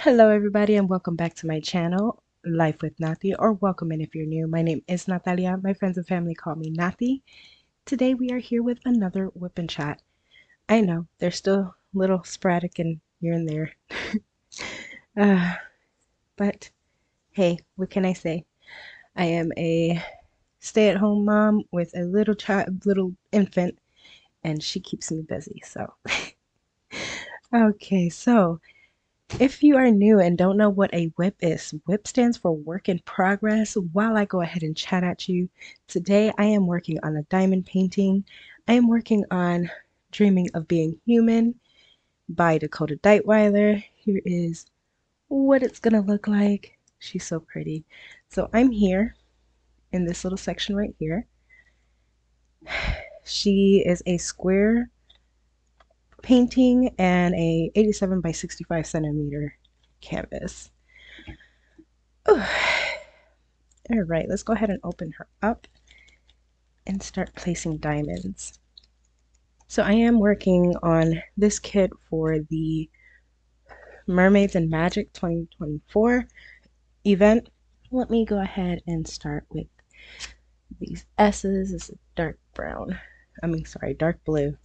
Hello, everybody, and welcome back to my channel, Life with Nati, or welcome in if you're new. My name is Natalia. My friends and family call me Nati. Today, we are here with another whip and chat. I know they're still a little sporadic and here and there, uh, but hey, what can I say? I am a stay-at-home mom with a little child, little infant, and she keeps me busy. So, okay, so. If you are new and don't know what a WIP is, WIP stands for work in progress. While I go ahead and chat at you, today I am working on a diamond painting. I am working on Dreaming of Being Human by Dakota Daetwiler. Here is what it's gonna look like. She's so pretty. So I'm here in this little section right here. She is a square painting and a 87 by 65 centimeter canvas. Ooh. All right, let's go ahead and open her up and start placing diamonds. So I am working on this kit for the Mermaids and Magic 2024 event. Let me go ahead and start with these S's. This is dark brown. Dark blue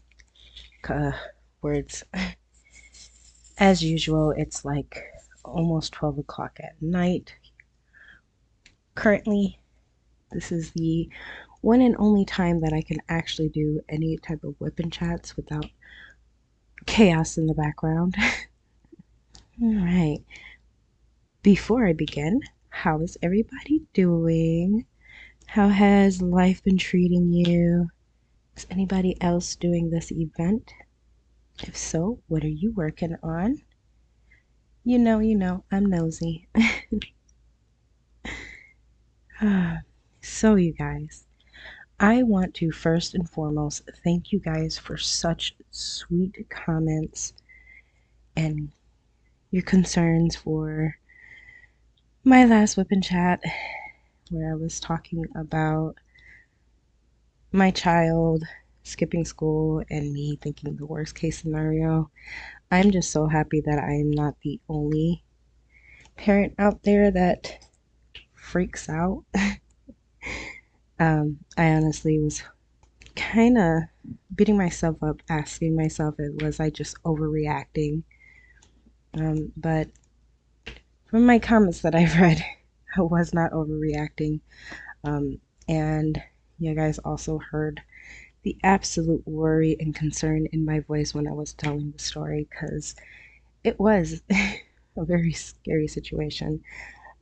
words. As usual, it's like almost 12 o'clock at night. Currently, this is the one and only time that I can actually do any type of whip and chats without chaos in the background. All right. Before I begin, how is everybody doing? How has life been treating you? Is anybody else doing this event? If so, what are you working on? I'm nosy. So, you guys, I want to first and foremost thank you guys for such sweet comments and your concerns for my last whip and chat, where I was talking about my child skipping school and me thinking the worst case scenario. I'm just so happy that I am not the only parent out there that freaks out. I honestly was kind of beating myself up, asking myself, was I just overreacting? But from my comments that I've read, I was not overreacting. And you guys also heard the absolute worry and concern in my voice when I was telling the story, because it was a very scary situation.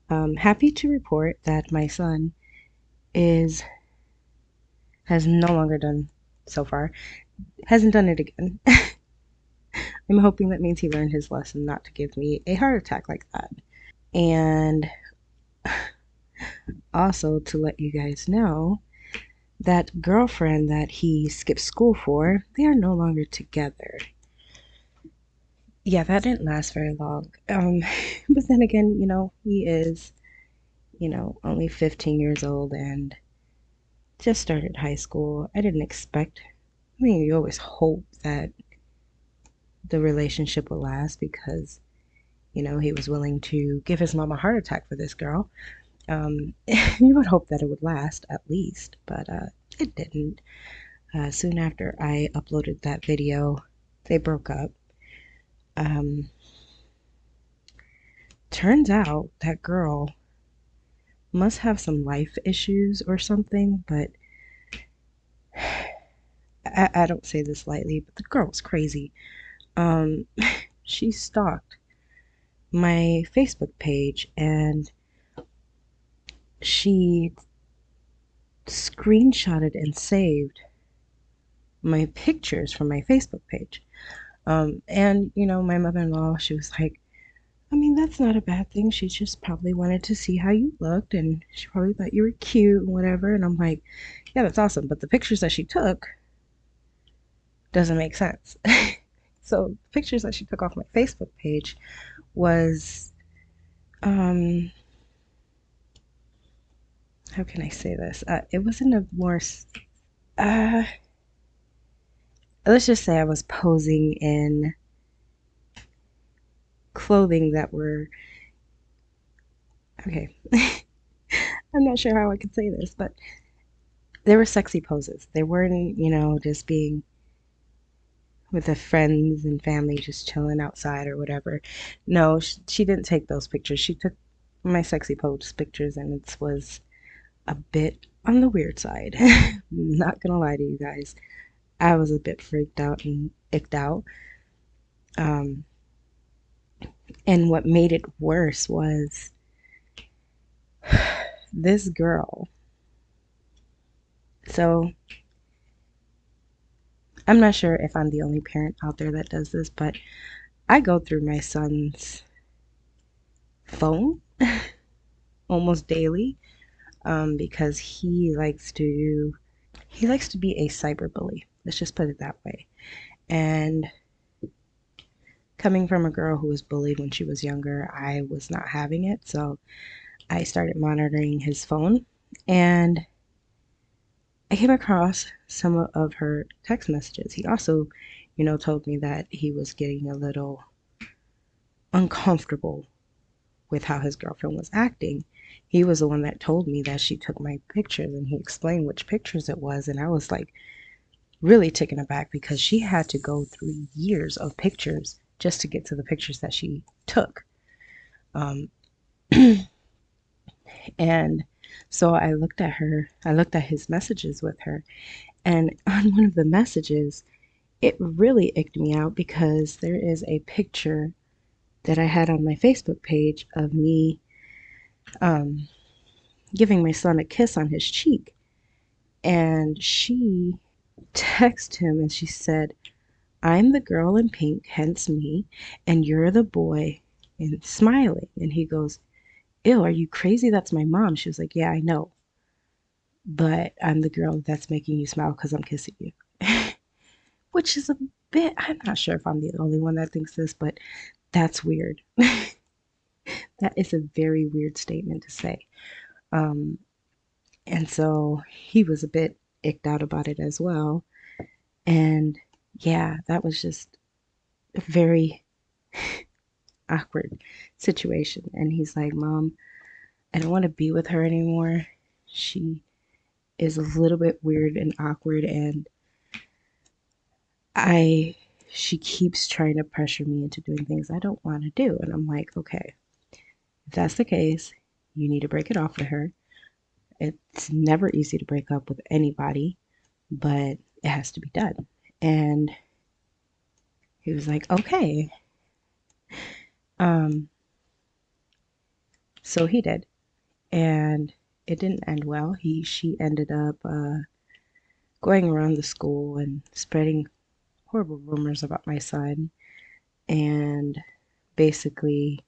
Happy to report that my son is has no longer done so far, hasn't done it again. I'm hoping that means he learned his lesson not to give me a heart attack like that. And also to let you guys know that girlfriend that he skipped school for, they are no longer together. Yeah, that didn't last very long. But then again, he is, only 15 years old and just started high school. I didn't expect, you always hope that the relationship will last because, he was willing to give his mom a heart attack for this girl. You would hope that it would last at least, but it didn't. Soon after I uploaded that video, they broke up. Um, Turns out that girl must have some life issues or something, but I don't say this lightly, but the girl was crazy. Um, she stalked my Facebook page and she screenshotted and saved my pictures from my Facebook page. And my mother-in-law, she was like, that's not a bad thing. She just probably wanted to see how you looked and she probably thought you were cute and whatever. And I'm like, yeah, that's awesome. But the pictures that she took doesn't make sense. So the pictures that she took off my Facebook page was, how can I say this? It wasn't a more, uh, let's just say I was posing in clothing that were, okay, I'm not sure how I could say this, but they were sexy poses. They weren't, just being with the friends and family just chilling outside or whatever. No, she didn't take those pictures. She took my sexy pose pictures, and it was a bit on the weird side. Not gonna lie to you guys. I was a bit freaked out and icked out. Um, and what made it worse was this girl. So I'm not sure if I'm the only parent out there that does this, but I go through my son's phone almost daily, because he likes to be a cyberbully. Let's just put it that way. And coming from a girl who was bullied when she was younger, I was not having it. So I started monitoring his phone, and I came across some of her text messages. He also, told me that he was getting a little uncomfortable with how his girlfriend was acting. He was the one that told me that she took my pictures, and he explained which pictures it was. And I was like really taken aback because she had to go through years of pictures just to get to the pictures that she took. Um, and so I looked at his messages with her, and on one of the messages, it really icked me out because there is a picture that I had on my Facebook page of me um, giving my son a kiss on his cheek. And she texted him and she said, "I'm the girl in pink, hence me, and you're the boy," and smiling. And he goes, "Ew, are you crazy? That's my mom." She was like, "Yeah, I know, but I'm the girl that's making you smile because I'm kissing you." Which is a bit, I'm not sure if I'm the only one that thinks this, but that's weird. That is a very weird statement to say. Um, and so he was a bit icked out about it as well. And yeah, that was just a very awkward situation. And he's like, "Mom, I don't want to be with her anymore. She is a little bit weird and awkward, and I she keeps trying to pressure me into doing things I don't want to do." And I'm like, "Okay, if that's the case, you need to break it off with her. It's never easy to break up with anybody, but it has to be done." And he was like, "Okay." Um, so he did, and it didn't end well. She ended up going around the school and spreading horrible rumors about my son, and basically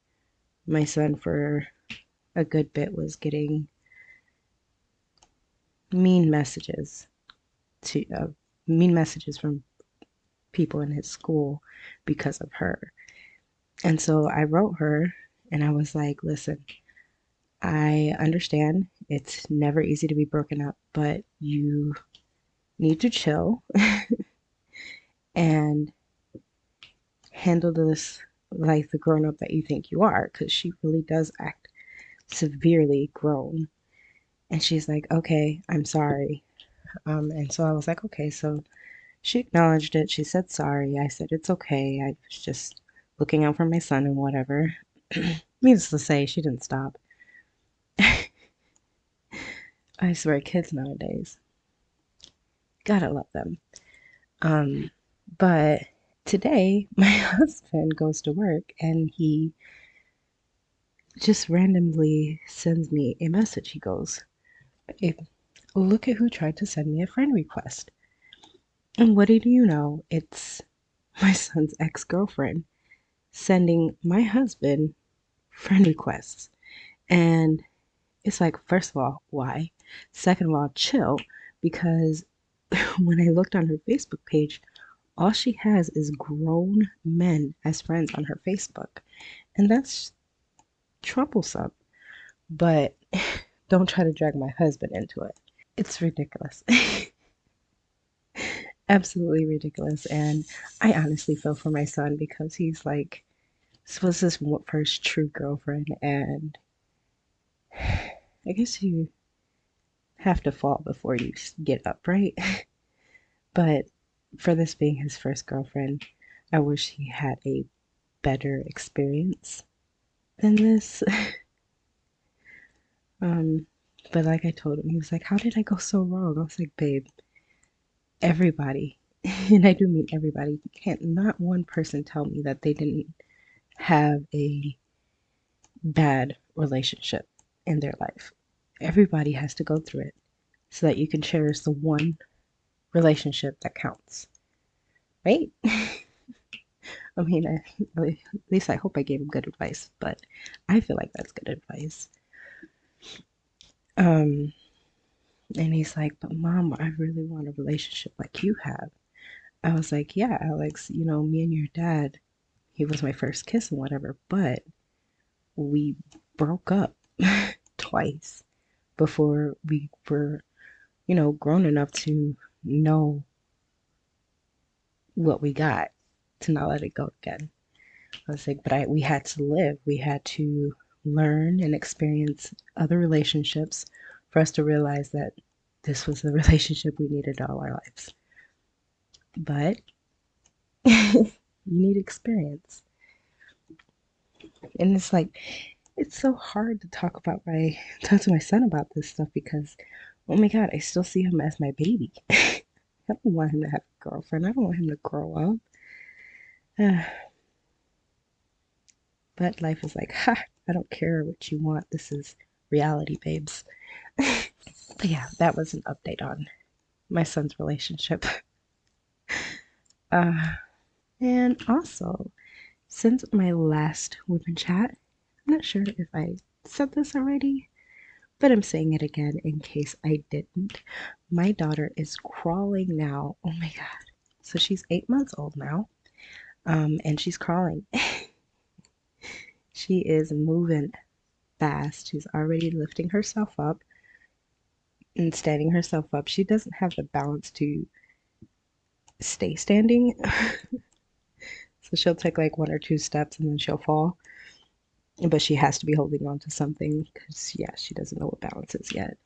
my son for a good bit was getting mean messages to mean messages from people in his school because of her. And so I wrote her and I was like, "Listen, I understand it's never easy to be broken up, but you need to chill and handle this like the grown up that you think you are, because she really does act severely grown." And she's like, "Okay, I'm sorry." And so I was like, "Okay." So she acknowledged it. She said sorry. I said, "It's okay. I was just looking out for my son and whatever." Needless to say, she didn't stop. I swear, kids nowadays, gotta love them. Um, but today, my husband goes to work and he just randomly sends me a message. He goes, "Babe, look at who tried to send me a friend request." And what do you know? It's my son's ex girlfriend sending my husband friend requests. And it's like, first of all, why? Second of all, chill, because when I looked on her Facebook page, all she has is grown men as friends on her Facebook. And that's troublesome. But don't try to drag my husband into it. It's ridiculous. Absolutely ridiculous. And I honestly feel for my son because he's like This was his first true girlfriend, and I guess you have to fall before you get up, right? But for this being his first girlfriend, I wish he had a better experience than this. Um, but like I told him, he was like, "How did I go so wrong?" I was like, "Babe, everybody," and I do mean everybody. Can't not one person tell me that they didn't have a bad relationship in their life. Everybody has to go through it so that you can cherish the one relationship that counts, right? I mean, at least I hope I gave him good advice, but I feel like that's good advice. Um, and he's like, "But mom, I really want a relationship like you have." I was like, "Yeah, Alex, me and your dad, he was my first kiss and whatever, but we broke up twice before we were, grown enough to know what we got, to not let it go again." I was like, but we had to live. We had to learn and experience other relationships for us to realize that this was the relationship we needed all our lives. But you need experience. And it's like, it's so hard to talk to my son about this stuff because, oh my God, I still see him as my baby. I don't want him to have a girlfriend. I don't want him to grow up. But life is like, ha, I don't care what you want. This is reality, babes. But yeah, that was an update on my son's relationship. Uh, and also, since my last WIP and chat, I'm not sure if I said this already, but I'm saying it again in case I didn't. My daughter is crawling now. Oh my God. So she's 8 months old now, and she's crawling. She is moving fast. She's already lifting herself up and standing herself up. She doesn't have the balance to stay standing. So she'll take like one or two steps and then she'll fall. But she has to be holding on to something because, yeah, she doesn't know what balance is yet.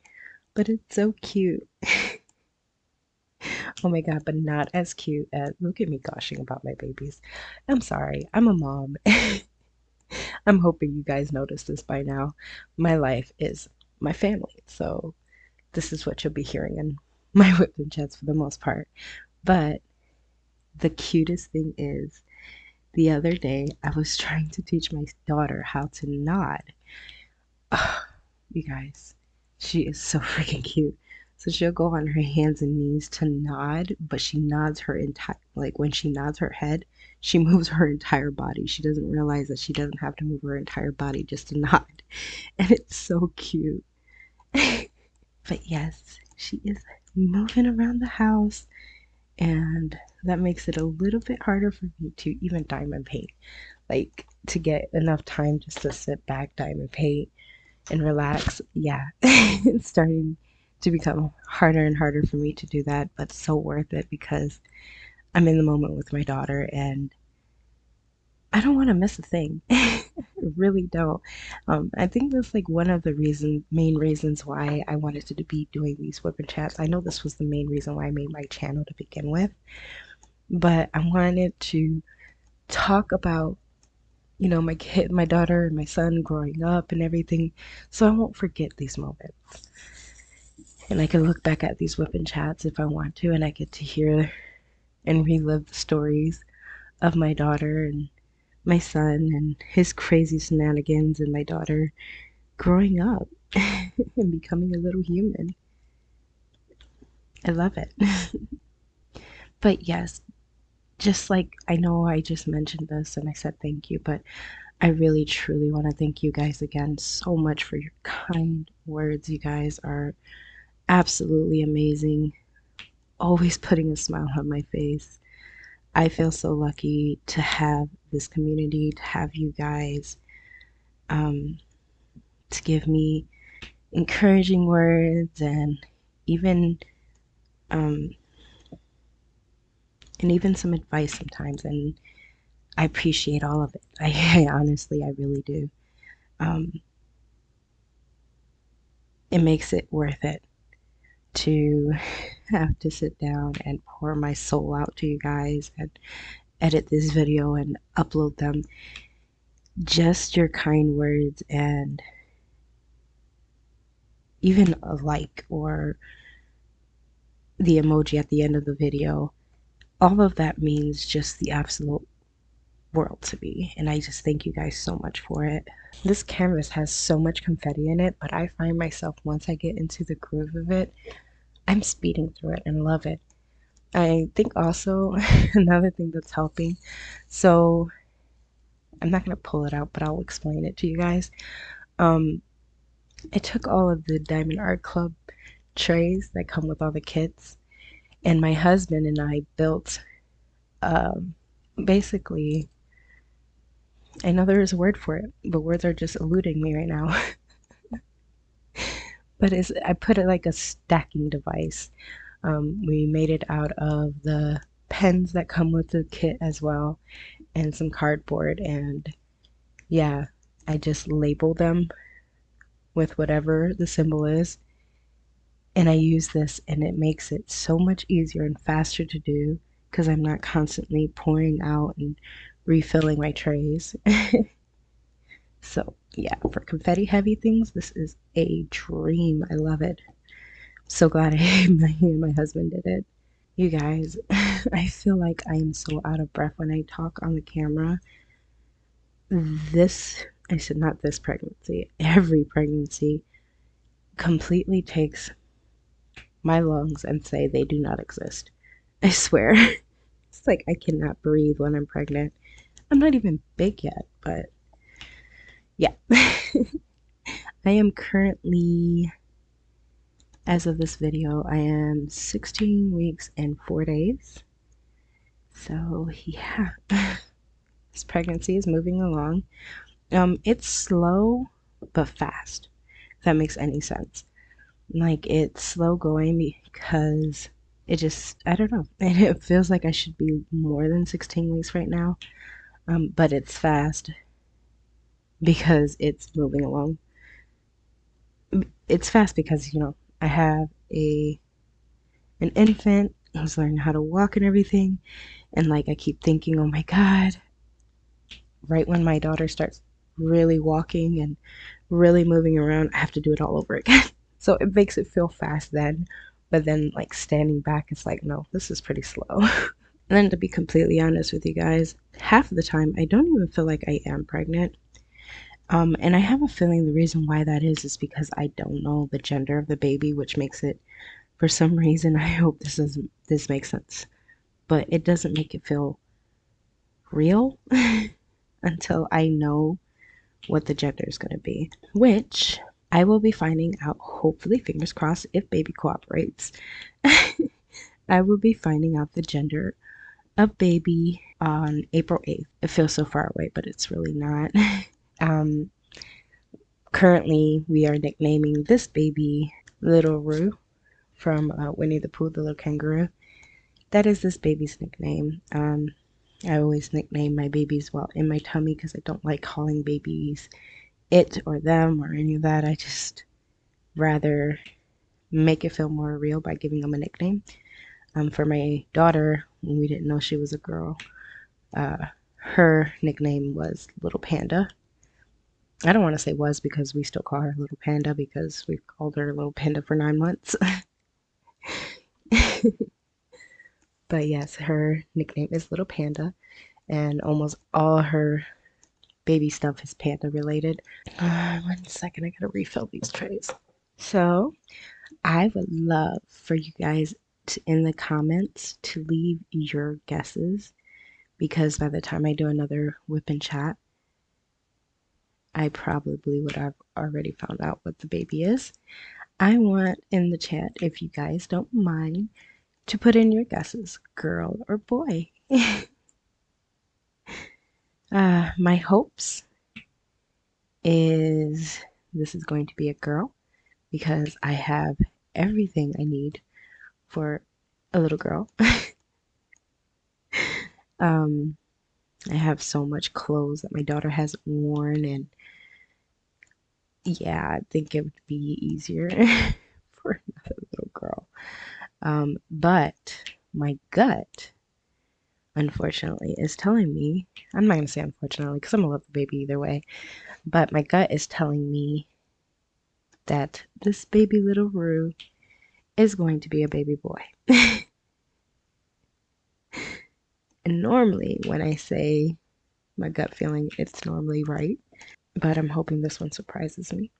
But it's so cute. Oh my God, but not as cute as, look at me gushing about my babies. I'm sorry, I'm a mom. I'm hoping you guys noticed this by now. My life is my family. So this is what you'll be hearing in my whip and chats for the most part. But the cutest thing is, the other day I was trying to teach my daughter how to nod. Oh, you guys, she is so freaking cute. So she'll go on her hands and knees to nod, but she nods her entire, like when she nods her head, she moves her entire body. She doesn't realize that she doesn't have to move her entire body just to nod. And it's so cute. But yes, she is moving around the house, and that makes it a little bit harder for me to even diamond paint. Like to get enough time just to sit back, diamond paint, and relax. Yeah, it's starting to become harder and harder for me to do that, but so worth it because I'm in the moment with my daughter and I don't want to miss a thing. I really don't. I think that's like one of the main reasons why I wanted to be doing these whip and chats. I know this was the main reason why I made my channel to begin with, but I wanted to talk about my daughter and my son growing up and everything, so I won't forget these moments. And I can look back at these whip and chats if I want to, and I get to hear and relive the stories of my daughter and my son and his crazy shenanigans and my daughter growing up and becoming a little human. I love it. But yes, just like I know I just mentioned this and I said thank you, but I really truly want to thank you guys again so much for your kind words. You guys are absolutely amazing, always putting a smile on my face. I feel so lucky to have this community, to have you guys, um, to give me encouraging words even um, and even some advice sometimes. And I appreciate all of it. I honestly, I really do. Um, it makes it worth it to have to sit down and pour my soul out to you guys and edit this video and upload them. Just your kind words and even a like or the emoji at the end of the video, all of that means just the absolute world to me. And I just thank you guys so much for it. This canvas has so much confetti in it, but I find myself once I get into the groove of it, I'm speeding through it and love it. I think also another thing that's helping, so I'm not going to pull it out, but I'll explain it to you guys. Um, I took all of the Diamond Art Club trays that come with all the kits, and my husband and I built um, basically, I know there is a word for it, but words are just eluding me right now. But I put it like a stacking device. We made it out of the pens that come with the kit as well, and some cardboard. And yeah, I just label them with whatever the symbol is. And I use this, and it makes it so much easier and faster to do because I'm not constantly pouring out and refilling my trays. So, yeah, for confetti heavy things, this is a dream. I love it. So glad me and my husband did it. You guys, I feel like I am so out of breath when I talk on the camera. I said not this pregnancy, every pregnancy completely takes my lungs and say they do not exist. I swear. It's like I cannot breathe when I'm pregnant. I'm not even big yet, but yeah. I am currently, as of this video, I am 16 weeks and 4 days. So yeah, this pregnancy is moving along. It's slow but fast, if that makes any sense. Like it's slow going because I don't know. It feels like I should be more than 16 weeks right now. But it's fast because it's moving along. It's fast because, I have an infant who's learning how to walk and everything. And like I keep thinking, oh my God, right when my daughter starts really walking and really moving around, I have to do it all over again. So it makes it feel fast then, but then like standing back, it's like, no, this is pretty slow. And then to be completely honest with you guys, half of the time I don't even feel like I am pregnant. And I have a feeling the reason why that is because I don't know the gender of the baby, which makes it, for some reason, I hope this makes sense, but it doesn't make it feel real until I know what the gender is going to be, which I will be finding out, hopefully, fingers crossed, if baby cooperates. I will be finding out the gender of baby on April 8th. It feels so far away, but it's really not. um, Currently, we are nicknaming this baby Little Roo from Winnie the Pooh, the little kangaroo. That is this baby's nickname. I always nickname my babies while in my tummy because I don't like calling babies it or them or any of that. I just rather make it feel more real by giving them a nickname. For my daughter, when we didn't know she was a girl, her nickname was Little Panda. I don't want to say was because we still call her Little Panda because we've called her Little Panda for 9 months. But yes, her nickname is Little Panda, and almost all her baby stuff is panda related. 1 second, I gotta refill these trays. So, I would love for you guys in the comments to leave your guesses because by the time I do another whip and chat, I probably would have already found out what the baby is. I want in the chat, if you guys don't mind, to put in your guesses, girl or boy. My hopes is this is going to be a girl because I have everything I need for a little girl. um, I have so much clothes that my daughter hasn't worn, and yeah, I think it would be easier for another little girl. But my gut, unfortunately, is telling me, I'm not going to say unfortunately because I'm going to love the baby either way, but my gut is telling me that this baby little Rue is going to be a baby boy. And normally, when I say my gut feeling, it's normally right, but I'm hoping this one surprises me.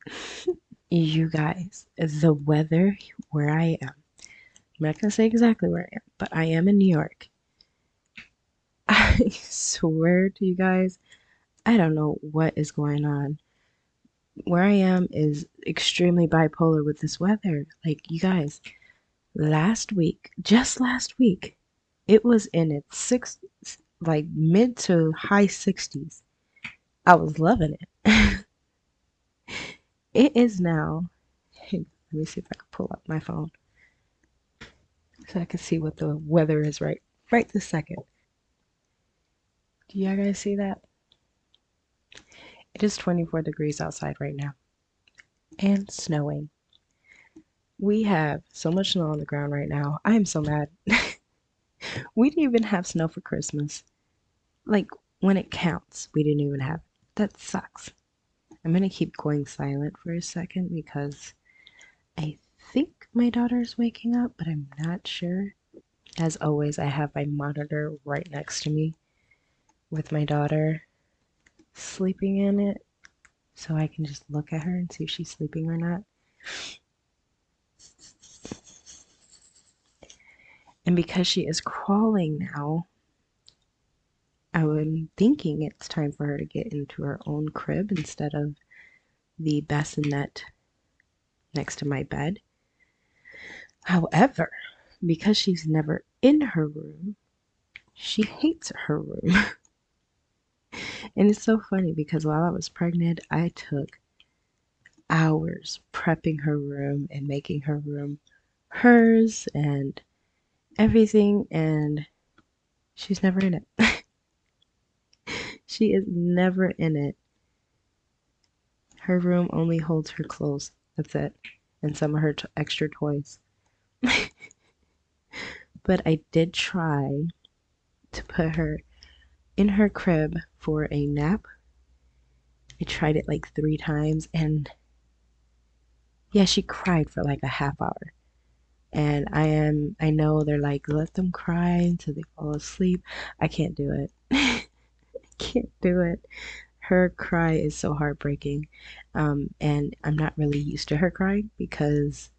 You guys, the weather where I am, I'm not going to say exactly where I am, but I am in New York. I swear to you guys, I don't know what is going on. Where I am is extremely bipolar with this weather. Like, you guys, just last week, it was in its like mid to high 60s. I was loving it. It is now, hey, let me see if I can pull up my phone so I can see what the weather is right this second. Do you guys see that? It is 24 degrees outside right now and snowing. We have so much snow on the ground right now. I am so mad. We didn't even have snow for Christmas. Like, when it counts, we didn't even have it. That sucks. I'm gonna keep going silent for a second because I think my daughter is waking up, but I'm not sure. As always, I have my monitor right next to me with my daughter sleeping in it so I can just look at her and see if she's sleeping or not. And because she is crawling now, I'm thinking it's time for her to get into her own crib instead of the bassinet next to my bed. However, because she's never in her room, she hates her room. And it's so funny because while I was pregnant, I took hours prepping her room and making her room hers and everything, and she's never in it. She is never in it. Her room only holds her clothes. That's it. And some of her extra toys. But I did try to put her in her crib for a nap. I tried it like 3 times, and yeah, she cried for like a half hour. And I know they're like, let them cry until they fall asleep. I can't do it. I can't do it. Her cry is so heartbreaking. And I'm not really used to her crying because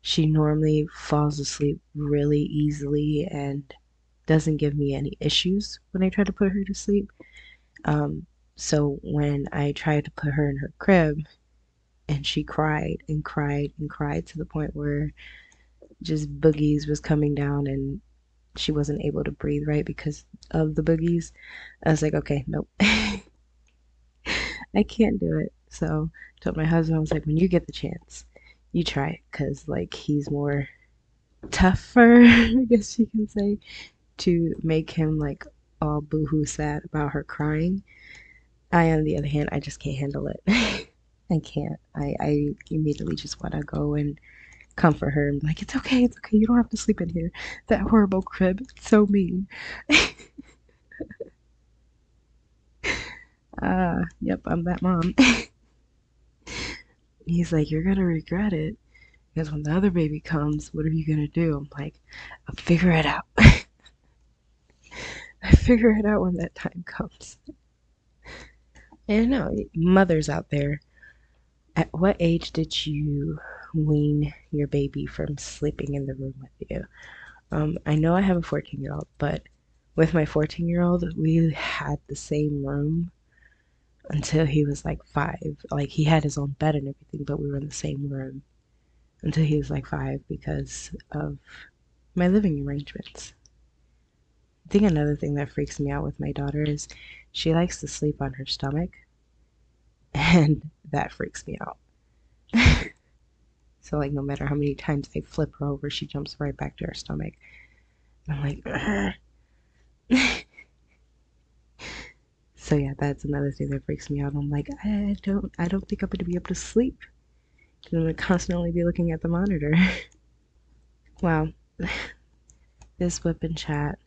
she normally falls asleep really easily and doesn't give me any issues when I try to put her to sleep. So when I tried to put her in her crib and she cried and cried and cried to the point where just boogies was coming down and she wasn't able to breathe right because of the boogies, I was like, okay, nope. I can't do it. So I told my husband, I was like, when you get the chance, you try it because like he's more tougher, I guess you can say, to make him like all boohoo sad about her crying. I, on the other hand, I just can't handle it. I can't. I immediately just want to go and comfort her and be like, it's okay, you don't have to sleep in here. That horrible crib, it's so mean. Yep, I'm that mom. He's like, you're gonna regret it because when the other baby comes, what are you gonna do? I'm like, I'll figure it out. I figure it out when that time comes. And no, mothers out there, at what age did you wean your baby from sleeping in the room with you? I know I have a 14-year-old, but with my 14-year-old, we had the same room until he was like 5. Like he had his own bed and everything, but we were in the same room until he was like 5 because of my living arrangements. I think another thing that freaks me out with my daughter is she likes to sleep on her stomach, and that freaks me out. So like no matter how many times they flip her over, she jumps right back to her stomach. And I'm like, So yeah, that's another thing that freaks me out. I'm like, I don't think I'm gonna be able to sleep. I'm gonna constantly be looking at the monitor. Wow, this whip and chat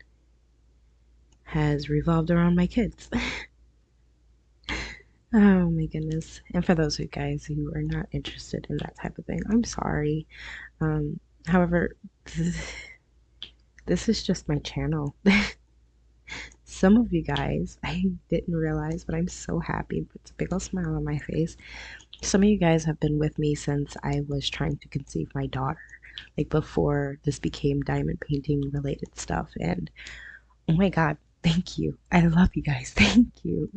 has revolved around my kids. Oh my goodness. And for those of you guys who are not interested in that type of thing, I'm sorry. However, this is just my channel. Some of you guys, I didn't realize, but I'm so happy. It puts a big old smile on my face. Some of you guys have been with me since I was trying to conceive my daughter, like before this became diamond painting related stuff. And oh my God, thank you. I love you guys. Thank you.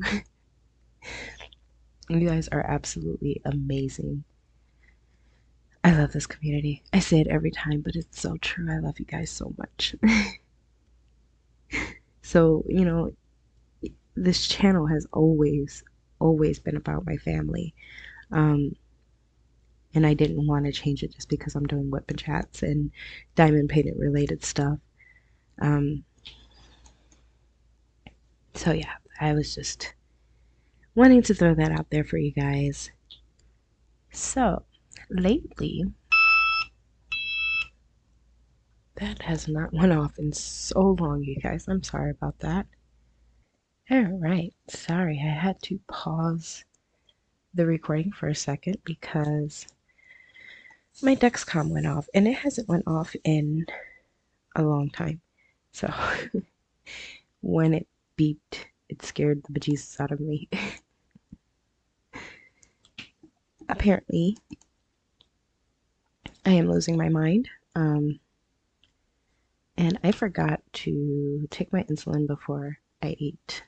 You guys are absolutely amazing. I love this community. I say it every time, but it's so true. I love you guys so much. So, this channel has always been about my family. Um, and I didn't want to change it just because I'm doing whip and chats and diamond painted related stuff. Um, so yeah, I was just wanting to throw that out there for you guys. So lately, that has not went off in so long, you guys. I'm sorry about that. All right, sorry, I had to pause the recording for a second because my Dexcom went off, and it hasn't went off in a long time. So when it beeped, it scared the bejesus out of me. Apparently, I am losing my mind. And I forgot to take my insulin before I ate.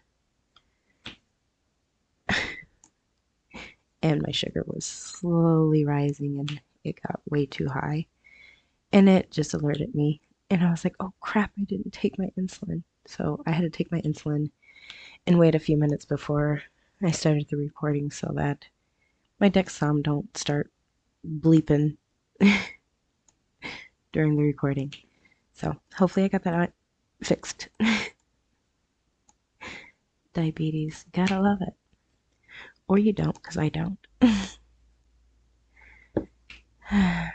And my sugar was slowly rising and it got way too high. And it just alerted me. And I was like, oh crap, I didn't take my insulin. So I had to take my insulin and wait a few minutes before I started the recording so that my Dexcom don't start bleeping during the recording. So hopefully I got that out fixed. Diabetes, gotta love it. Or you don't, because I don't. I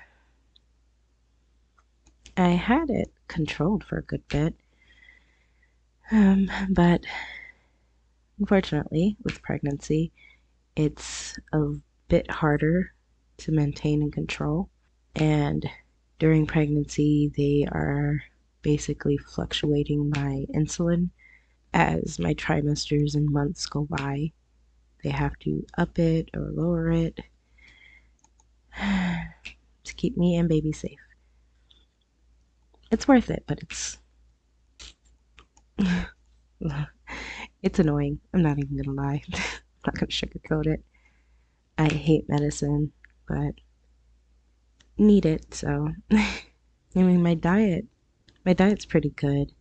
had it controlled for a good bit, but unfortunately, with pregnancy, it's a bit harder to maintain and control. And during pregnancy, they are basically fluctuating my insulin as my trimesters and months go by. They have to up it or lower it to keep me and baby safe. It's worth it, but it's annoying. I'm not even gonna lie. I'm not gonna sugarcoat it. I hate medicine, but need it, so I mean my diet's pretty good.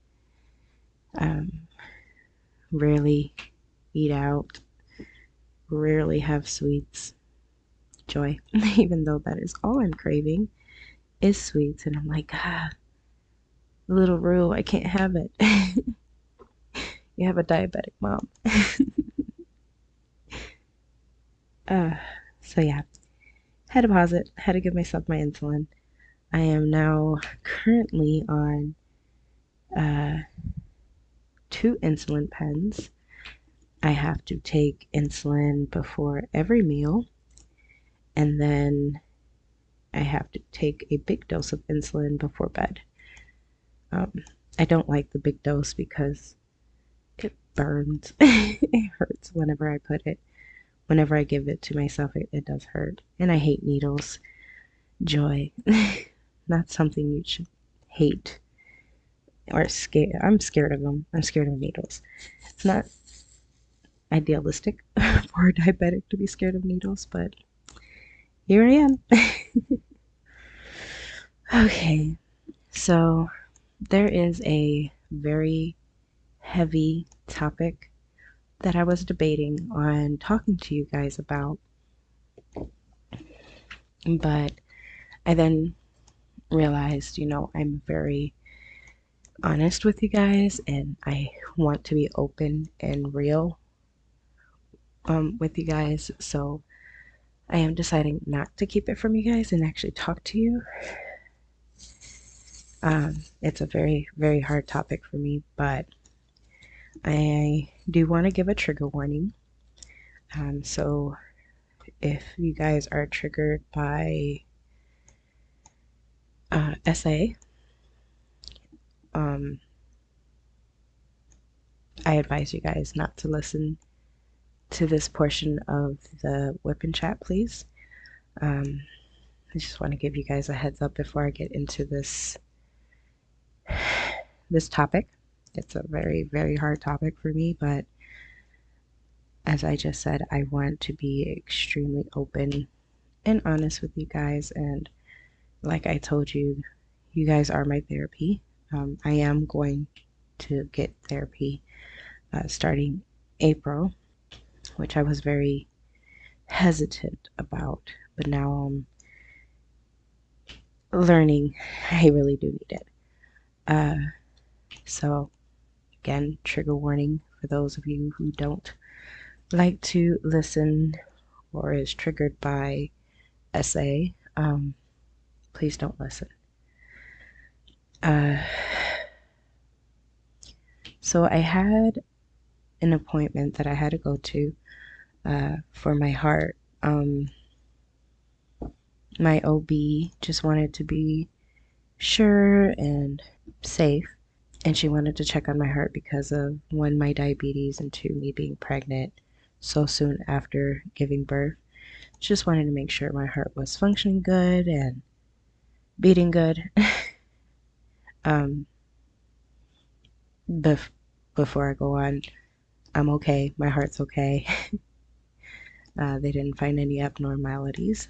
Um, Rarely eat out, rarely have sweets. Joy. Even though that is all I'm craving is sweets, and I'm like, little Rue, I can't have it. You have a diabetic mom. uh, so yeah, had to pause it, had to give myself my insulin. I am now currently on uh, 2 insulin pens. I have to take insulin before every meal, and then I have to take a big dose of insulin before bed. Um, I don't like the big dose because it burns. It hurts whenever I put it. Whenever I give it to myself, it does hurt. And I hate needles. Joy. Not something you should hate or scared. I'm scared of them. I'm scared of needles. It's not idealistic for a diabetic to be scared of needles, but here I am. Okay, so there is a very heavy topic that I was debating on talking to you guys about, but I then realized, I'm very honest with you guys and I want to be open and real with you guys. So I am deciding not to keep it from you guys and actually talk to you. It's a very, very hard topic for me, but I do want to give a trigger warning. So if you guys are triggered by SA, um, I advise you guys not to listen to this portion of the WIP and chat, please. I just want to give you guys a heads up before I get into this topic. It's a very, very hard topic for me, but as I just said, I want to be extremely open and honest with you guys. And like I told you, you guys are my therapy. I am going to get therapy starting April, which I was very hesitant about, but now I'm learning I really do need it. Uh, so, again, trigger warning for those of you who don't like to listen or is triggered by SA. Please don't listen. Uh, so, I had an appointment that I had to go to for my heart. My OB just wanted to be sure and safe, and she wanted to check on my heart because of one, my diabetes, and two, me being pregnant so soon after giving birth. She just wanted to make sure my heart was functioning good and beating good. um, bef- Before I go on, I'm okay. My heart's okay. They didn't find any abnormalities.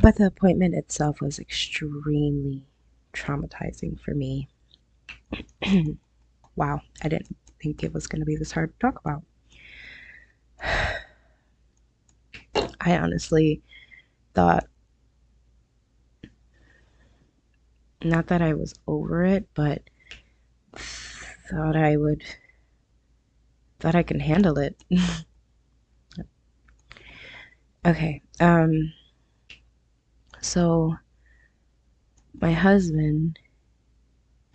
But the appointment itself was extremely traumatizing for me. Wow, I didn't think it was going to be this hard to talk about. I honestly thought, not that I was over it, but thought thought I can handle it. Okay, so my husband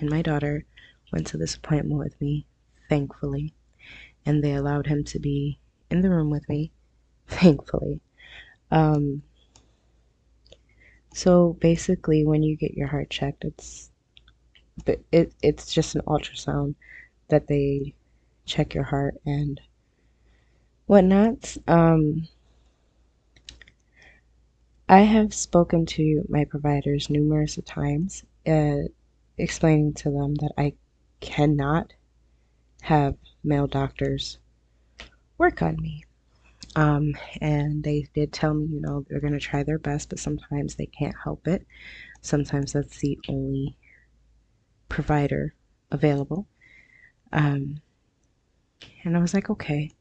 and my daughter went to this appointment with me, thankfully, and they allowed him to be in the room with me, thankfully. Um, so basically, when you get your heart checked, it's just an ultrasound that they check your heart and whatnot. I have spoken to my providers numerous times, explaining to them that I cannot have male doctors work on me. And they did tell me, they're going to try their best, but sometimes they can't help it. Sometimes that's the only provider available. Um, and I was like, okay.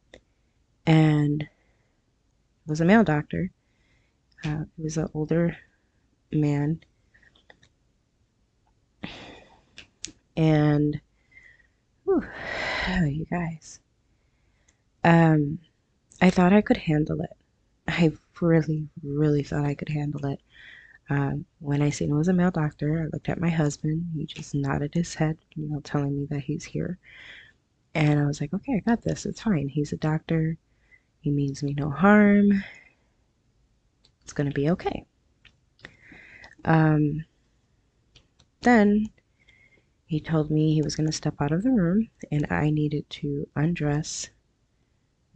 And it was a male doctor. It was an older man. And, whew, you guys, um, I thought I could handle it. I really, really thought I could handle it. When I seen it was a male doctor, I looked at my husband. He just nodded his head, telling me that he's here. And I was like, okay, I got this. It's fine. He's a doctor. He means me no harm. It's going to be okay. Um, then he told me he was going to step out of the room and I needed to undress,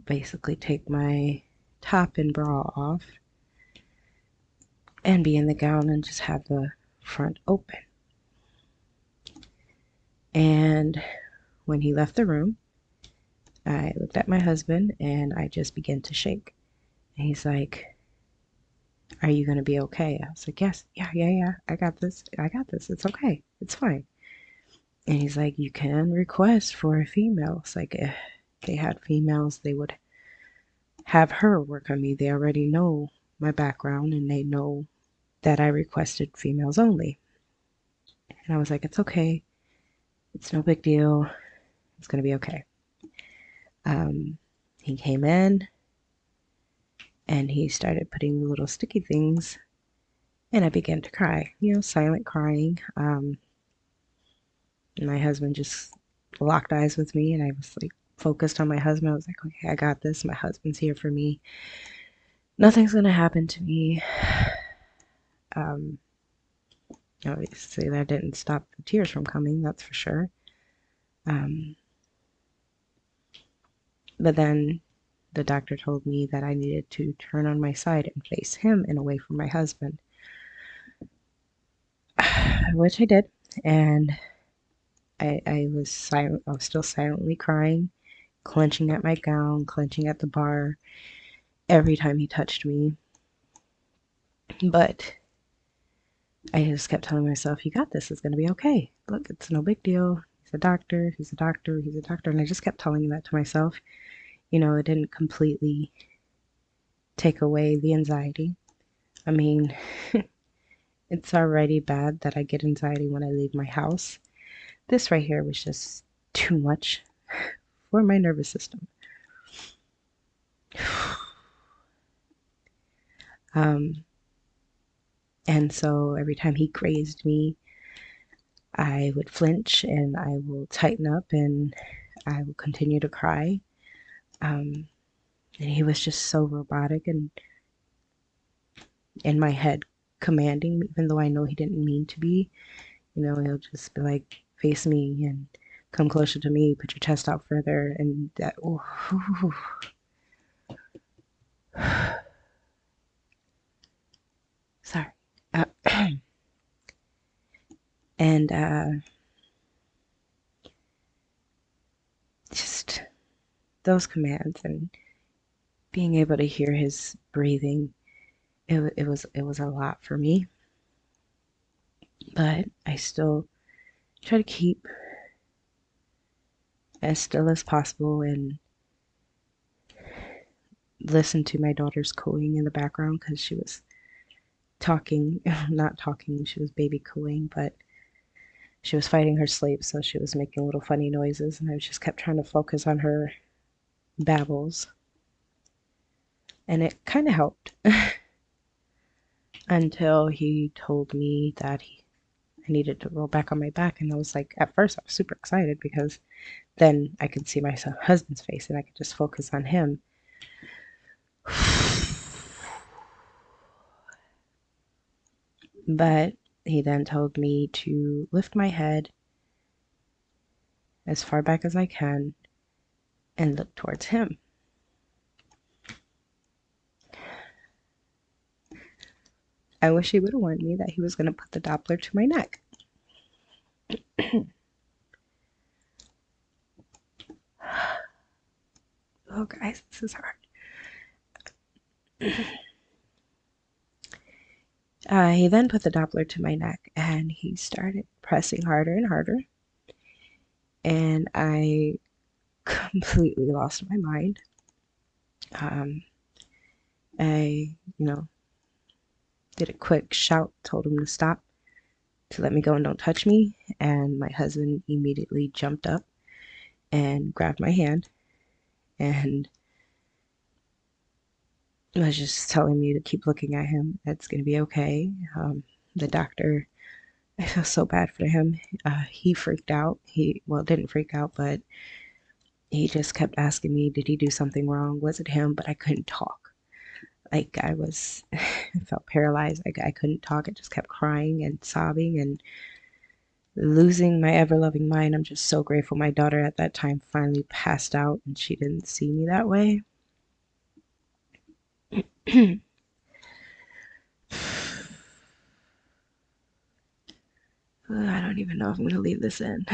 basically take my top and bra off, and be in the gown and just have the front open. And when he left the room, I looked at my husband and I just began to shake. And he's like, are you going to be okay? I was like, yes, yeah. I got this. I got this. It's okay. It's fine. And he's like, you can request for a female. It's like, if they had females, they would have her work on me. They already know my background and they know that I requested females only. And I was like, it's okay. It's no big deal. It's going to be okay. Um, He came in and he started putting the little sticky things, and I began to cry, silent crying. My husband just locked eyes with me, and I was like focused on my husband. I was like, okay, I got this. My husband's here for me. Nothing's gonna happen to me. Um, Obviously, that didn't stop the tears from coming, that's for sure. Um, but then the doctor told me that I needed to turn on my side and face him and away from my husband, which I did. And I was silent. I was still silently crying, clenching at my gown, clenching at the bar every time he touched me. But I just kept telling myself, you got this. It's going to be okay. Look, it's no big deal. He's a doctor. He's a doctor. He's a doctor. And I just kept telling that to myself. It didn't completely take away the anxiety. I mean, it's already bad that I get anxiety when I leave my house. This right here was just too much for my nervous system. Um, and so every time he grazed me, I would flinch and I will tighten up and I will continue to cry. Um, and he was just so robotic and in my head commanding me, even though I know he didn't mean to be. He'll just be like, face me and come closer to me, put your chest out further, and that. Oh, sorry. Uh, and just those commands and being able to hear his breathing, it was a lot for me. But I still try to keep as still as possible and listen to my daughter's cooing in the background because she was talking, not talking, she was baby cooing, but she was fighting her sleep, so she was making little funny noises, and I just kept trying to focus on her babbles. And it kind of helped until he told me that I needed to roll back on my back. And I was like, at first, I was super excited because then I could see my husband's face and I could just focus on him. But he then told me to lift my head as far back as I can and look towards him. I wish he would have warned me that he was going to put the Doppler to my neck. Oh, guys, this is hard. He then put the Doppler to my neck and he started pressing harder and harder. And I completely lost my mind. I, did a quick shout, told him to stop, to let me go and don't touch me. And my husband immediately jumped up and grabbed my hand and was just telling me to keep looking at him. It's going to be okay. The doctor, I feel so bad for him. He freaked out. Well, didn't freak out, but he just kept asking me, did he do something wrong? Was it him? But I couldn't talk. Like I felt paralyzed. I couldn't talk. I just kept crying and sobbing and losing my ever loving mind. I'm just so grateful my daughter at that time finally passed out and she didn't see me that way. I don't even know if I'm going to leave this in.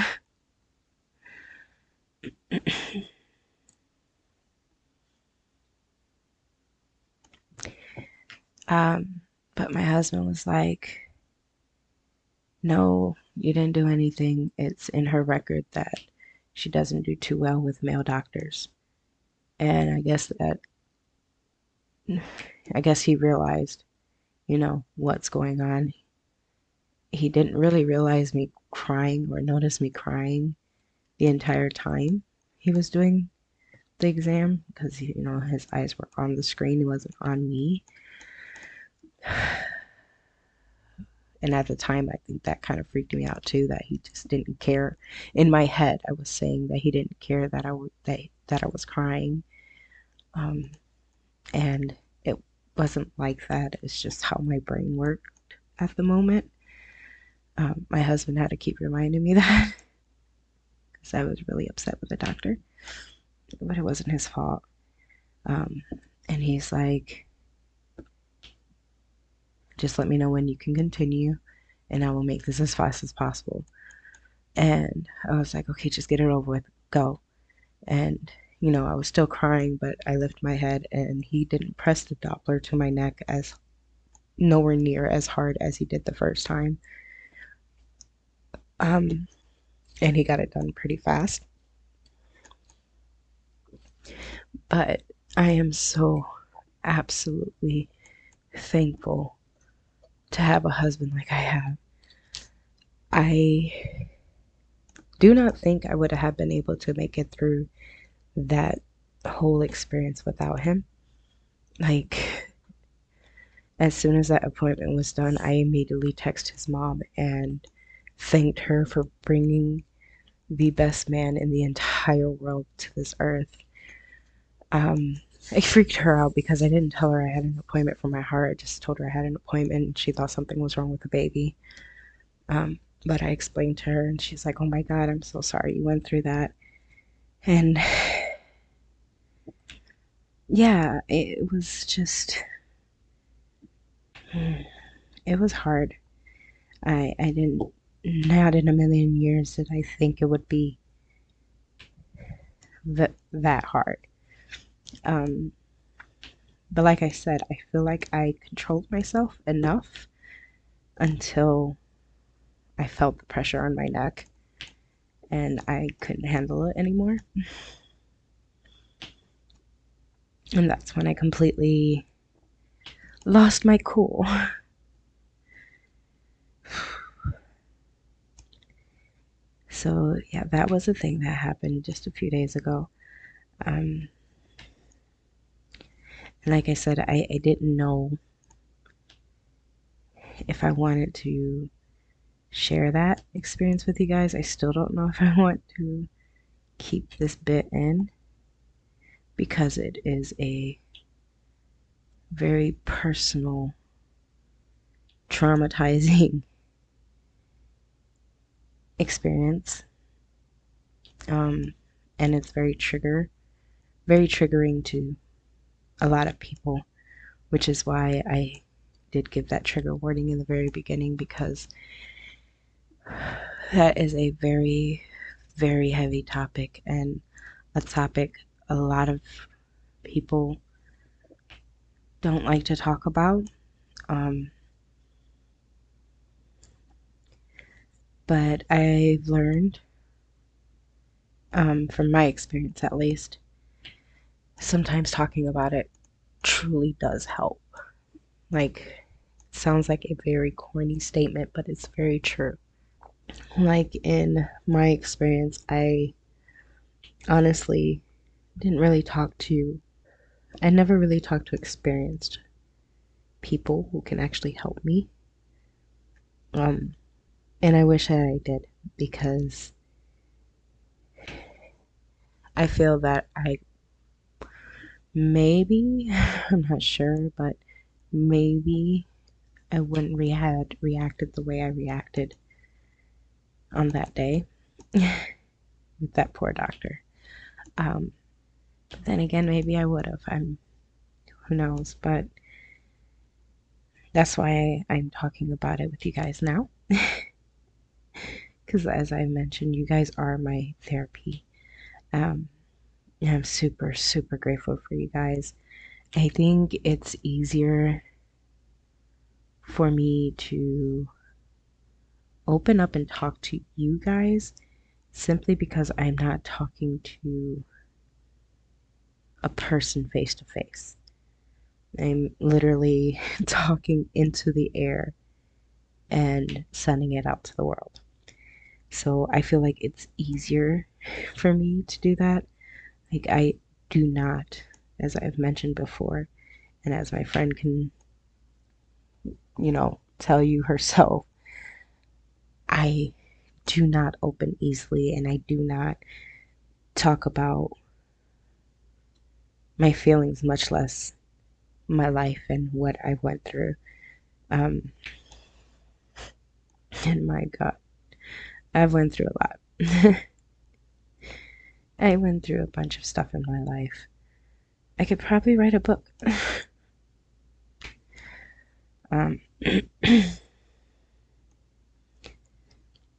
But my husband was like, no, you didn't do anything. It's in her record that she doesn't do too well with male doctors. And I guess he realized, what's going on. He didn't really realize me crying or notice me crying the entire time he was doing the exam because, his eyes were on the screen, he wasn't on me. And at the time, I think that kind of freaked me out too, that he just didn't care. In my head, I was saying that he didn't care that that I was crying. Um, and it wasn't like that. It's just how my brain worked at the moment. My husband had to keep reminding me that because I was really upset with the doctor, but it wasn't his fault. Um, and he's like, just let me know when you can continue, and I will make this as fast as possible. And I was like, okay, just get it over with, go. And, I was still crying, but I lifted my head, and he didn't press the Doppler to my neck as nowhere near as hard as he did the first time. And he got it done pretty fast. But I am so absolutely thankful to have a husband like I have. I do not think I would have been able to make it through that whole experience without him. Like, as soon as that appointment was done, I immediately texted his mom and thanked her for bringing the best man in the entire world to this earth. I freaked her out because I didn't tell her I had an appointment for my heart. I just told her I had an appointment and she thought something was wrong with the baby. But I explained to her and she's like, oh my God, I'm so sorry you went through that. And yeah, it was just, it was hard. I didn't, not in a million years did I think it would be that hard. Um, but like I said, I feel like I controlled myself enough until I felt the pressure on my neck and I couldn't handle it anymore. And that's when I completely lost my cool. So, yeah, that was a thing that happened just a few days ago. And like I said, I didn't know if I wanted to share that experience with you guys. I still don't know if I want to keep this bit in because it is a very personal, traumatizing experience. And it's very triggering to a lot of people, which is why I did give that trigger warning in the very beginning, because that is a very, very heavy topic and a topic a lot of people don't like to talk about. But I've learned, from my experience at least, sometimes talking about it truly does help. Like, it sounds like a very corny statement, but it's very true. Like, in my experience, I honestly didn't really I never really talked to experienced people who can actually help me. Um, and I wish that I did, because I feel that maybe, I'm not sure, but maybe I wouldn't had reacted the way I reacted on that day with that poor doctor. But then again, maybe I would have. Who knows? But that's why I'm talking about it with you guys now. Because as I mentioned, you guys are my therapy. And I'm super, super grateful for you guys. I think it's easier for me to open up and talk to you guys simply because I'm not talking to a person face to face. I'm literally talking into the air and sending it out to the world. So I feel like it's easier for me to do that. Like, do not, as I've mentioned before, and as my friend can, tell you herself, I do not open easily and I do not talk about my feelings, much less my life and what I went through. Um, and my God, I've went through a lot. I went through a bunch of stuff in my life. I could probably write a book. um,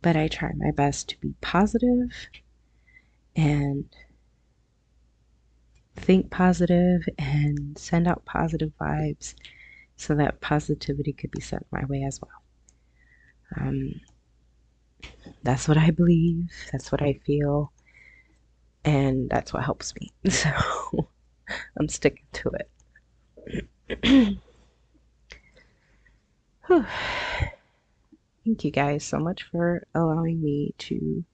but I try my best to be positive and think positive and send out positive vibes so that positivity could be sent my way as well. That's what I believe, that's what I feel, and that's what helps me. So I'm sticking to it. Thank you guys so much for allowing me to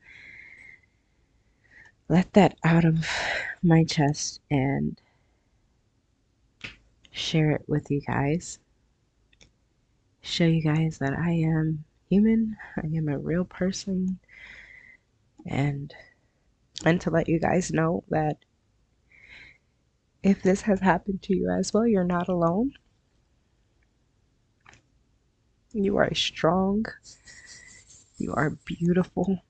let that out of my chest and share it with you guys. Show you guys that I am human, I am a real person, and to let you guys know that if this has happened to you as well, you're not alone. You are strong. You are beautiful.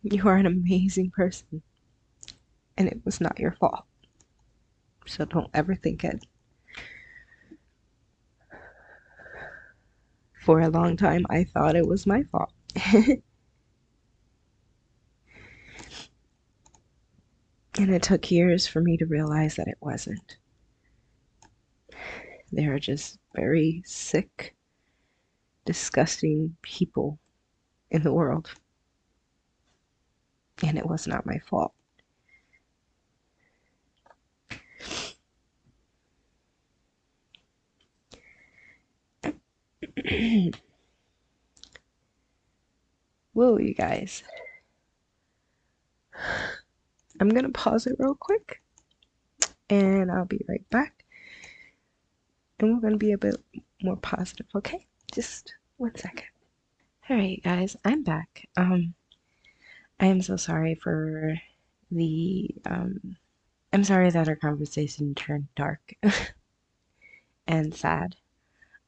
You are an amazing person. And it was not your fault. So don't ever think it. For a long time, I thought it was my fault. And it took years for me to realize that it wasn't. They are just very sick, disgusting people in the world. And it was not my fault. Whoa, you guys. I'm going to pause it real quick. And I'll be right back. And we're going to be a bit more positive, okay? Just 1 second. All right, guys, I'm back. I am so sorry for I'm sorry that our conversation turned dark and sad.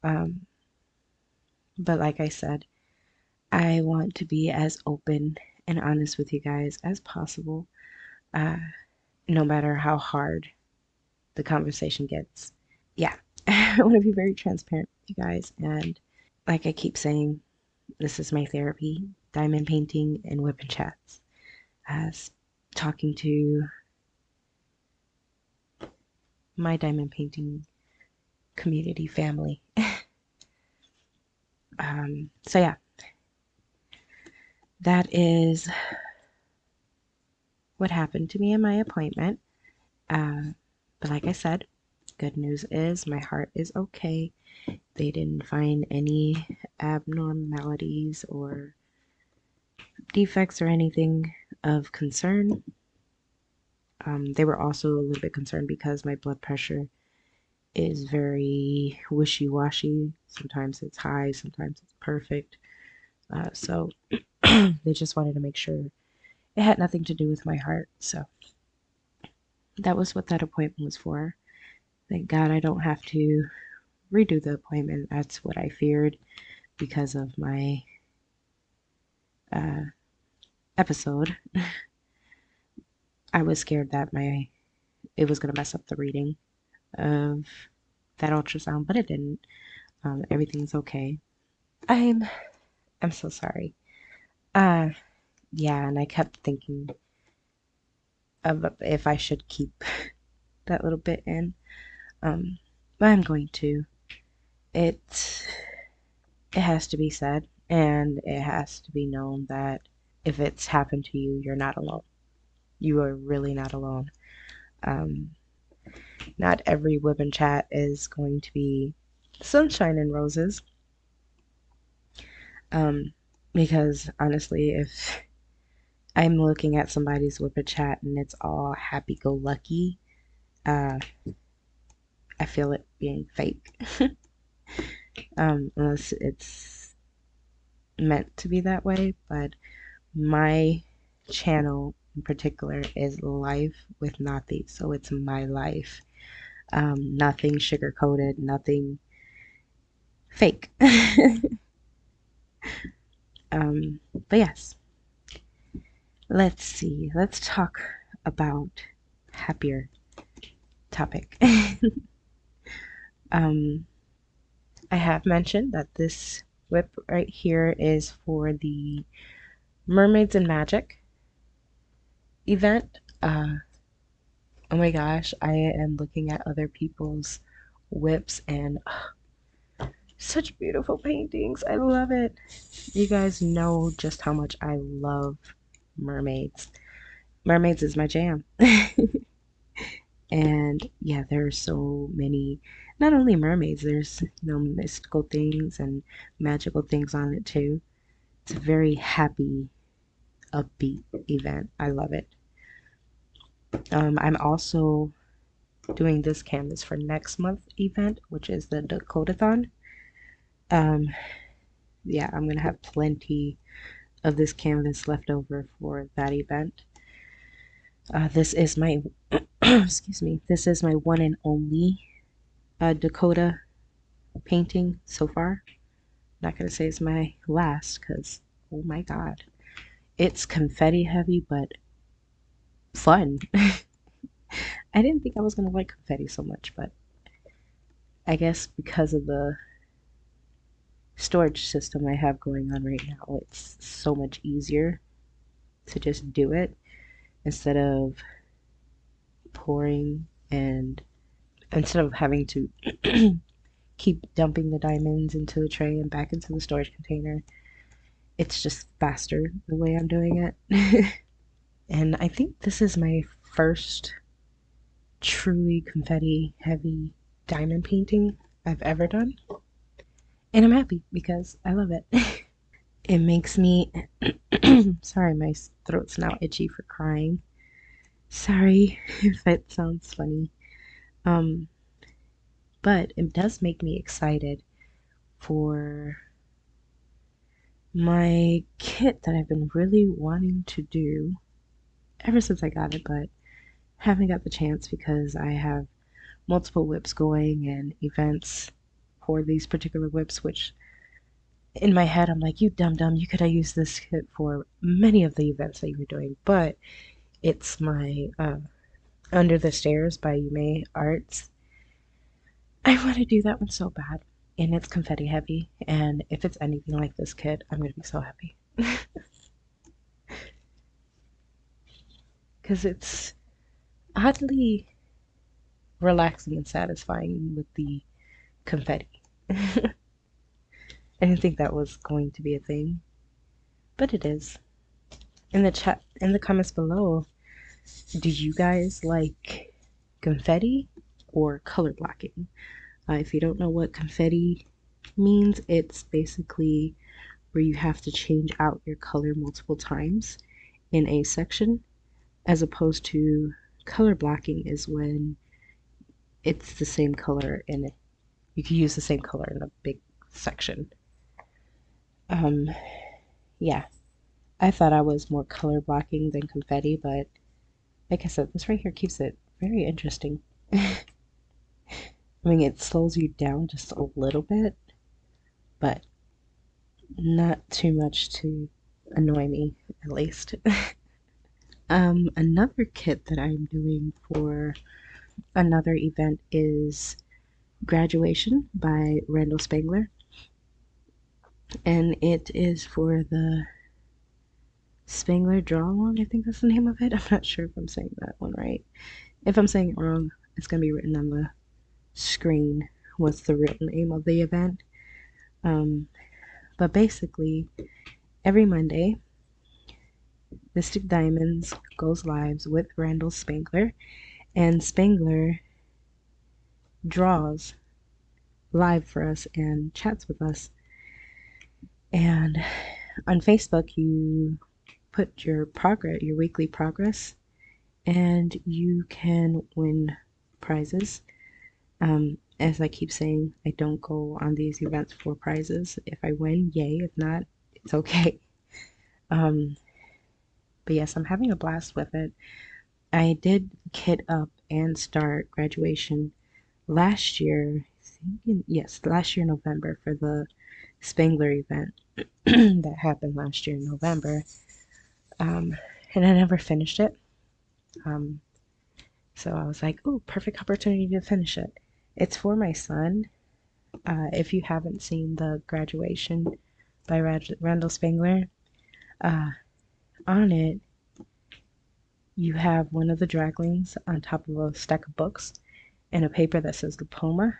Um, but like I said, I want to be as open and honest with you guys as possible, uh, no matter how hard the conversation gets. Yeah, I want to be very transparent with you guys. And like I keep saying, this is my therapy, diamond painting and WIP and chats. As talking to my diamond painting community family. So yeah, that is what happened to me in my appointment. But like I said, good news is my heart is okay. They didn't find any abnormalities or defects or anything of concern. They were also a little bit concerned because my blood pressure is very wishy-washy. Sometimes it's high, sometimes it's perfect. So they just wanted to make sure it had nothing to do with my heart. So that was what that appointment was for. Thank God I don't have to redo the appointment. That's what I feared because of my uh, episode. I was scared that it was gonna mess up the reading of that ultrasound, but it didn't. Everything's okay. I'm I'm so sorry. Uh yeah, and I kept thinking of if I should keep that little bit in. But I'm going to. It it has to be said, and it has to be known that if it's happened to you, you're not alone. You are really not alone. Um, Not every WIP and chat is going to be sunshine and roses. Um, because honestly, if I'm looking at somebody's WIP chat and it's all happy-go-lucky, uh, I feel it being fake. Unless it's meant to be that way. But my channel in particular is Life with Nati, so it's my life. Nothing sugar coated, nothing fake. But yes, let's see. Let's talk about happier topic. um, I have mentioned that this whip right here is for the Mermaids and Magic event. Oh my gosh, I am looking at other people's whips and such beautiful paintings. I love it. You guys know just how much I love mermaids. Mermaids is my jam. And yeah, there are so many, not only mermaids, there's, mystical things and magical things on it too. It's a very happy, upbeat event. I love it. I'm also doing this canvas for next month event, which is the Dakotathon. Um, yeah, I'm gonna have plenty of this canvas left over for that event. This is my excuse me. This is my one and only Dakota painting so far. I'm not gonna say it's my last because oh my god, it's confetti heavy but fun. I didn't think I was gonna like confetti so much, but I guess because of the storage system I have going on right now, it's so much easier to just do it instead of pouring and instead of having to keep dumping the diamonds into the tray and back into the storage container. It's just faster the way I'm doing it. And I think this is my first truly confetti heavy diamond painting I've ever done. And I'm happy because I love it. It makes me sorry, my throat's now itchy for crying. Sorry if it sounds funny. Um, but it does make me excited for my kit that I've been really wanting to do ever since I got it, but haven't got the chance because I have multiple whips going and events for these particular whips, which in my head I'm like, you dumb dumb, you could have used this kit for many of the events that you were doing, but it's my Under the Stairs by Yume Arts. I want to do that one so bad. And it's confetti heavy, and if it's anything like this kit, I'm gonna be so happy. Because it's oddly relaxing and satisfying with the confetti. I didn't think that was going to be a thing, but it is. In the chat, in the comments below, do you guys like confetti or color blocking? If you don't know what confetti means, it's basically where you have to change out your color multiple times in a section, as opposed to color blocking is when it's the same color and you can use the same color in a big section. Um, yeah, I thought I was more color blocking than confetti, but like I said, this right here keeps it very interesting. I mean, it slows you down just a little bit, but not too much to annoy me, at least. Another kit that I'm doing for another event is Graduation by Randall Spangler, and it is for the Spangler Draw Along, I think that's the name of it. I'm not sure if I'm saying that one right. If I'm saying it wrong, it's going to be written on the screen what's the real name of the event. But basically, every Monday, Mystic Diamonds goes live with Randall Spangler, and Spangler draws live for us and chats with us. And on Facebook, you put your progress, your weekly progress, and you can win prizes. As I keep saying, I don't go on these events for prizes. If I win, yay. If not, it's okay. Um, but yes, I'm having a blast with it. I did kit up and start graduation last year. Yes, last year November for the Spangler event that happened last year in November. Um, and I never finished it. Um, so I was like, "Ooh, perfect opportunity to finish it." It's for my son. If you haven't seen the graduation by Randall Spangler, uh, on it you have one of the draglings on top of a stack of books and a paper that says diploma.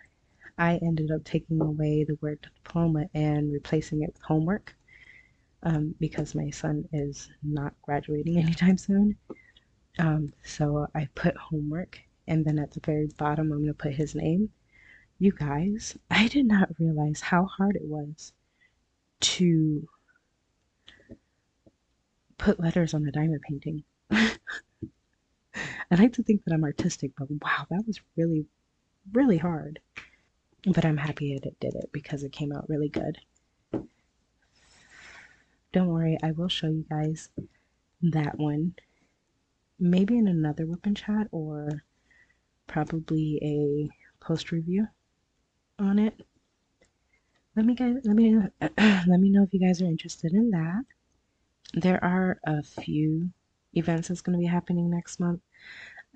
I ended up taking away the word diploma and replacing it with homework, because my son is not graduating anytime soon. So I put homework, and then at the very bottom, I'm going to put his name. You guys, I did not realize how hard it was to put letters on a diamond painting. I like to think that I'm artistic, but wow, that was really, really hard. But I'm happy that it did it because it came out really good. Don't worry, I will show you guys that one. Maybe in another whip and chat, or probably a post review on it. Let me know if you guys are interested in that. There are a few events that's going to be happening next month.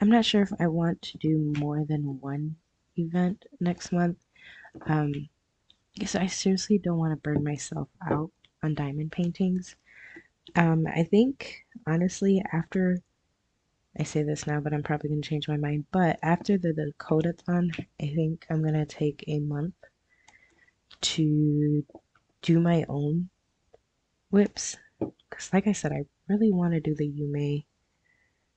I'm not sure if I want to do more than one event next month. Because I seriously don't want to burn myself out on diamond paintings. I think honestly, after I say this now, but I'm probably gonna change my mind. But after the Dakota-thon, I think I'm gonna take a month to do my own whips. Because, like I said, I really want to do the Yume,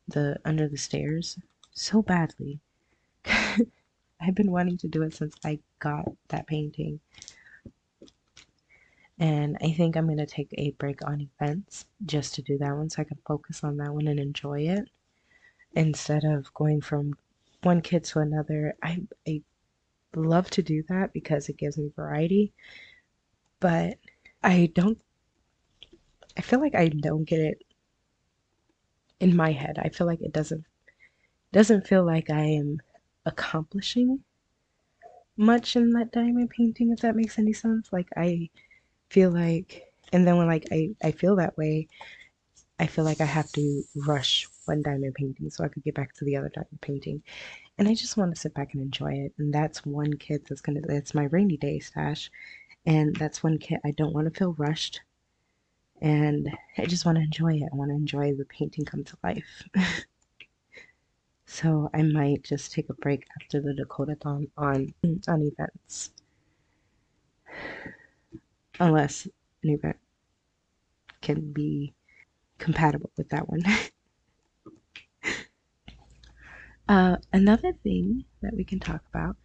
the Under the Stairs, so badly. I've been wanting to do it since I got that painting. And I think I'm gonna take a break on events just to do that one so I can focus on that one and enjoy it instead of going from one kid to another. I love to do that because it gives me variety, but I don't, I feel like I don't get it in my head. I feel like it doesn't feel like I am accomplishing much in that diamond painting, if that makes any sense. Like I feel like, and then when like I feel that way, I feel like I have to rush one diamond painting so I could get back to the other diamond painting. And I just want to sit back and enjoy it. And that's one kit that's my rainy day stash. And that's one kit I don't want to feel rushed. And I just want to enjoy it. I want to enjoy the painting come to life. So I might just take a break after the Dakota-thon on events. Unless an event can be compatible with that one. Another thing that we can talk about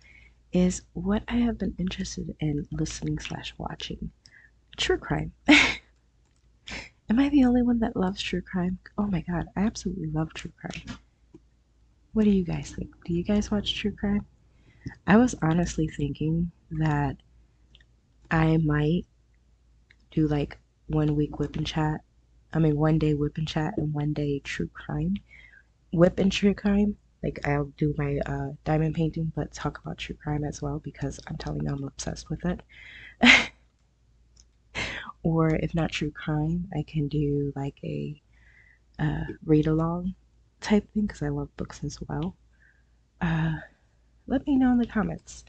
is what I have been interested in listening slash watching. True crime. Am I the only one that loves true crime? Oh my god, I absolutely love true crime. What do you guys think? Do you guys watch true crime? I was honestly thinking that I might do like 1 week whip and chat. I mean, 1 day whip and chat and 1 day true crime. Whip and true crime. Like I'll do my diamond painting, but talk about true crime as well because I'm telling you I'm obsessed with it. Or if not true crime, I can do like a read along type thing because I love books as well. Uh, Let me know in the comments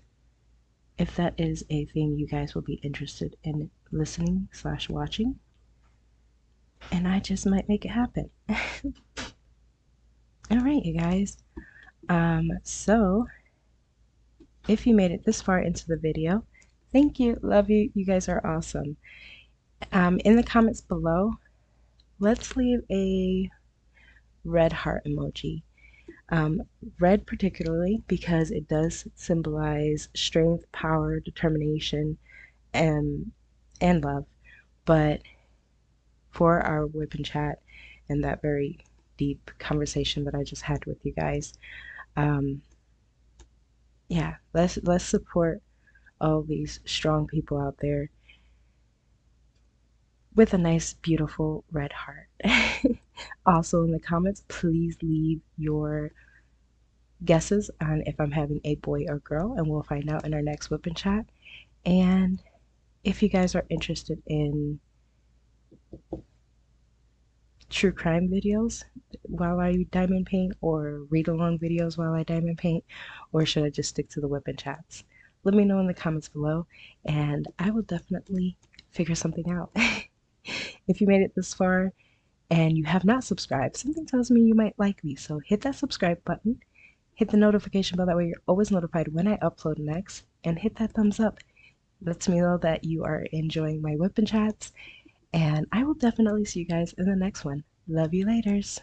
if that is a thing you guys will be interested in listening slash watching, and I just might make it happen. All right, you guys. So if you made it this far into the video, thank you, love you. You guys are awesome. In the comments below, let's leave a red heart emoji. Um, Red particularly because it does symbolize strength, power, determination, and love. But for our whip and chat and that very deep conversation that I just had with you guys. Um, yeah, let's support all these strong people out there with a nice, beautiful red heart. Also, in the comments, please leave your guesses on if I'm having a boy or girl, and we'll find out in our next whip and chat. And if you guys are interested in true crime videos while I diamond paint, or read along videos while I diamond paint, or should I just stick to the whip and chats? Let me know in the comments below, and I will definitely figure something out. If you made it this far and you have not subscribed, something tells me you might like me, so hit that subscribe button, hit the notification bell, that way you're always notified when I upload next, and hit that thumbs up. Lets me know that you are enjoying my whip and chats, and I will definitely see you guys in the next one. Love you laters.